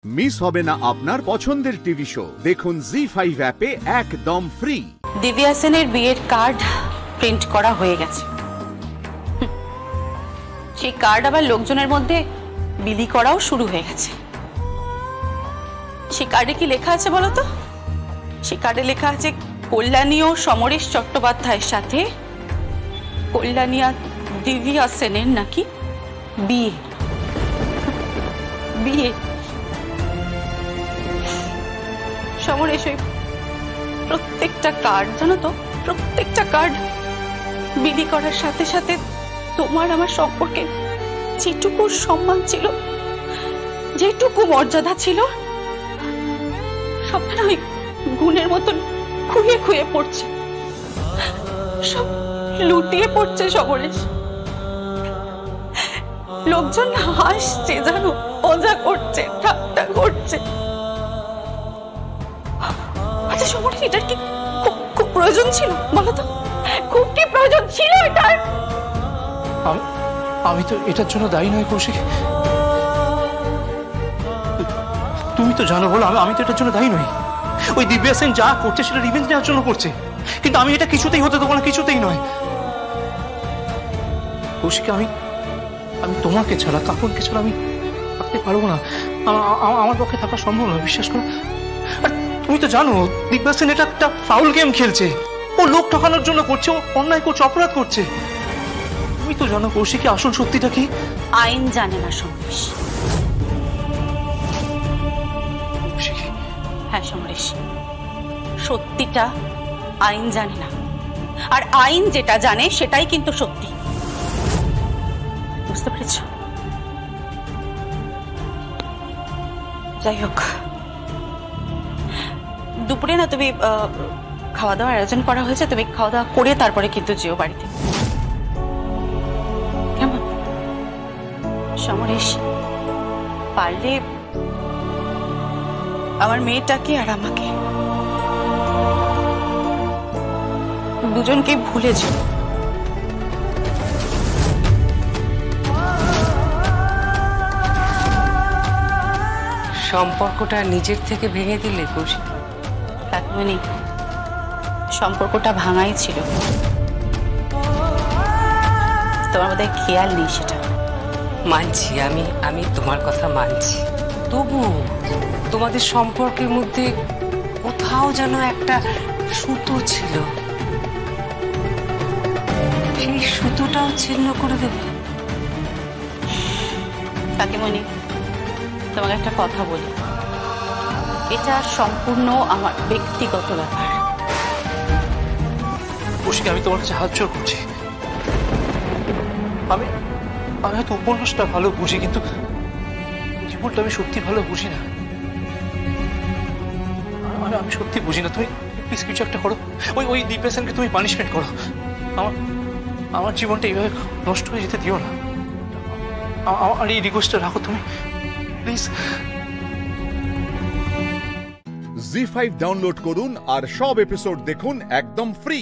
Miss হবে না আপনার পছন্দের টিভি শো। দেখুন জি5 অ্যাপে একদম ফ্রি। দিব্যা সেনের বিয়ের কার্ড প্রিন্ট করা হয়ে গেছে। সেই কার্ড আবার লোকজনের মধ্যে বিলি করাও শুরু হয়ে গেছে। সেই কার্ডে কি লেখা আছে বলো তো? সেই কার্ডে লেখা আছে কল্যাণী ও সমরেশ চট্টোপাধ্যায়ের সাথে কল্যাণী আর দিব্যা সেনের নাকি বিয়ে। বিয়ে সমরেশ ওই প্রত্যেকটা কার্ড জানো তো, প্রত্যেকটা কার্ড বিলি করার সাথে সাথে তোমার আমার সম্পর্কে যেটুকু সম্মান ছিল, যেটুকু মর্যাদা ছিল, সবটা ওই গুণের মতন খুঁয়ে খুঁয়ে পড়ছে, সব লুটিয়ে পড়ছে সমরেশ। লোকজন হাসছে জানো, মজা করছে, ঠাট্টা করছে। আচ্ছা সমরেশ, এটার কি খুব প্রয়োজন ছিল বলো তো? খুব কি প্রয়োজন ছিল এটার? আমি তো এটার জন্য দায়ী নই কৌশিক, তুমি তো জানো বলো। আমি তো এটার জন্য দায়ী নই। ওই দিব্যা সেন যা করছে সেটা রিভেঞ্জ নেওয়ার জন্য করছে, কিন্তু আমি এটা কিছুতেই হতে দেবো না, কিছুতেই নয় কৌশিক। আমি তোমাকে ছাড়া, কাকুনকে ছাড়া আমি থাকতে পারবো না। আমার পক্ষে থাকা সম্ভব নয়, বিশ্বাস করো। আর তুমি তো জানো দিব্যা সেন এটা একটা ফাউল গেম খেলছে। ও লোক ঠকানোর জন্য করছে, ও অন্যায় করছে, অপরাধ করছে। তুমি তো জানো কৌশিক আসল সত্যিটা কি? আইন জানে না সমরেশ। হ্যাঁ সমরেশ, সত্যিটা আইন জানে না, আর আইন যেটা জানে সেটাই কিন্তু সত্যি। বুঝতে পেরেছ? যাই হোক, দুপুরে না তুমি খাওয়া দাওয়ার আয়োজন করা হয়েছে, তুমি খাওয়া দাওয়া করে তারপরে কিন্তু যেও বাড়িতে, কেমন? সমরেশ, পারলে আমার মেয়েটাকে আর আমাকে দুজনকে ভুলে যেও। সম্পর্কটা নিজের থেকে ভেঙে দিলে কৌশিক। কাকিমণি, সম্পর্কটা ভাঙাই ছিল, তোমার বোধহয় খেয়াল নেই সেটা। মানছি, আমি তোমার কথা মানছি, তবু তোমাদের সম্পর্কের মধ্যে কোথাও যেন একটা সুতো ছিল, সেই সুতোটাও ছিন্ন করে দেবে। কাকিমণি, তোমাকে একটা কথা বলি, এটা সম্পূর্ণ আমার ব্যক্তিগত ব্যাপার। কৌশিক, আমি তোমার কাছে হাত জোড় করছি। আমি হয়তো উপন্যাসটা ভালো বুঝি, কিন্তু জীবনটা আমি সত্যি ভালো বুঝি না। আমি সত্যি বুঝি না। তুমি প্লিজ কিছু একটা করো। ওই দিব্যা সেনকে তুমি পানিশমেন্ট করো। আমার জীবনটা এইভাবে নষ্ট হয়ে যেতে দিও না। আমার এই রিকোয়েস্টটা রাখো তুমি, প্লিজ। জি5 ডাউনলোড করুন আর সব এপিসোড দেখুন একদম ফ্রি।